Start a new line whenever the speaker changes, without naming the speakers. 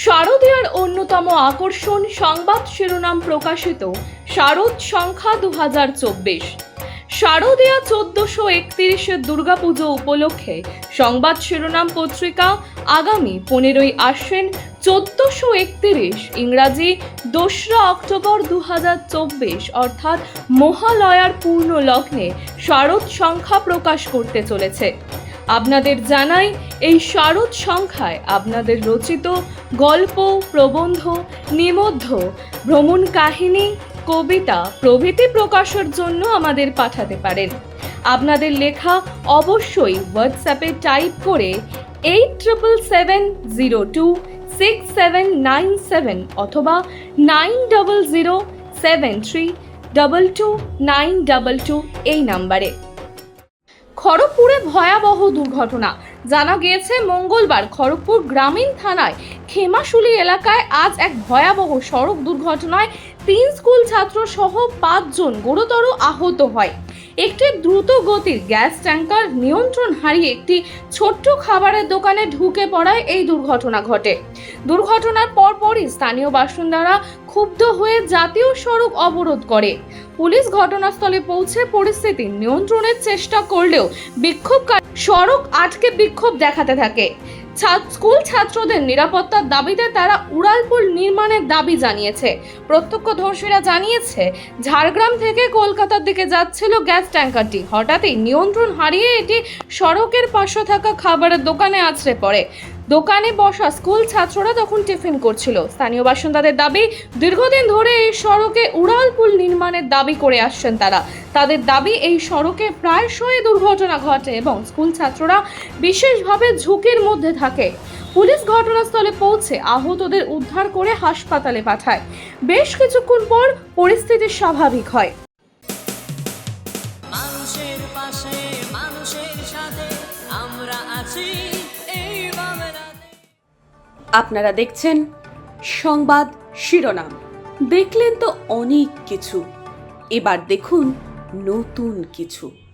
শারদীয়ার অন্যতম আকর্ষণ সংবাদ শিরোনাম প্রকাশিত শারদ সংখ্যা 2024। শারদীয়া 1431 দুর্গাপুজো উপলক্ষে সংবাদ শিরোনাম পত্রিকা আগামী 15ই আশ্বিন 1431 ইংরাজি 2রা অক্টোবর 2024 অর্থাৎ মহালয়ার পূর্ণ লগ্নে শারদ সংখ্যা প্রকাশ করতে চলেছে। আপনাদের জানাই, এই শারদ সংখ্যায় আপনাদের রচিত গল্প, প্রবন্ধ, নিবন্ধ, ভ্রমণ কাহিনী, কবিতা প্রভৃতি প্রকাশের জন্য আমাদের পাঠাতে পারেন। আপনাদের লেখা অবশ্যই হোয়াটসঅ্যাপে টাইপ করে 8770267797 অথবা 9007322922 এই নাম্বারে। খড়গপুরে ভয়াবহ দুর্ঘটনা। জানা গিয়েছে, মঙ্গলবার খড়গপুর গ্রামীণ থানায় খেমাশুলি এলাকায় আজ এক ভয়াবহ সড়ক দুর্ঘটনায় 3 স্কুল ছাত্র সহ 5 জন গুরুতর আহত হয়। একটি দ্রুত গতির গ্যাস ট্যাঙ্কার নিয়ন্ত্রণ হারিয়ে একটি ছোট্ট খাবারের দোকানে ঢুকে পড়ায় এই দুর্ঘটনা ঘটে। দুর্ঘটনার পরপরই স্থানীয় বাসিন্দারা ক্ষুব্ধ হয়ে জাতীয় সড়ক অবরোধ করে। পুলিশ ঘটনাস্থলে পৌঁছে পরিস্থিতি নিয়ন্ত্রণের চেষ্টা করলেও বিক্ষোভকারী সড়ক আটকে বিক্ষোভ দেখাতে থাকে। স্কুল ছাত্রদের নিরাপত্তার দাবিতে তারা উড়ালপুল নির্মাণের দাবি জানিয়েছে। প্রত্যক্ষদর্শীরা জানিয়েছে, ঝাড়গ্রাম থেকে কলকাতার দিকে যাচ্ছিল গ্যাস ট্যাঙ্কারটি। হঠাৎই নিয়ন্ত্রণ হারিয়ে এটি সড়কের পাশে থাকা খাবারের দোকানে আছড়ে পড়ে। দোকানে বসা স্কুল ছাত্ররা তখন টিফিন করছিল। স্থানীয় বাসিন্দাদের দাবি, দীর্ঘদিন ধরে এই সড়কে উড়ালপুল নির্মাণের দাবি করে আসছেন তারা। তাদের দাবি, এই সড়কে প্রায়শই দুর্ঘটনা ঘটে এবং স্কুল ছাত্ররা বিশেষভাবে ঝুঁকির মধ্যে থাকে। পুলিশ ঘটনাস্থলে পৌঁছে আহতদের উদ্ধার করে হাসপাতালে পাঠায়। বেশ কিছুক্ষণ পর পরিস্থিতি স্বাভাবিক হয়।
মানুষের পাশে, মানুষের সাথে আমরা আছি এই বাংলাতে।
আপনারা দেখছেন সংবাদ শিরোনাম। দেখলেন তো অনেক কিছু, এবার দেখুন নতুন কিছু।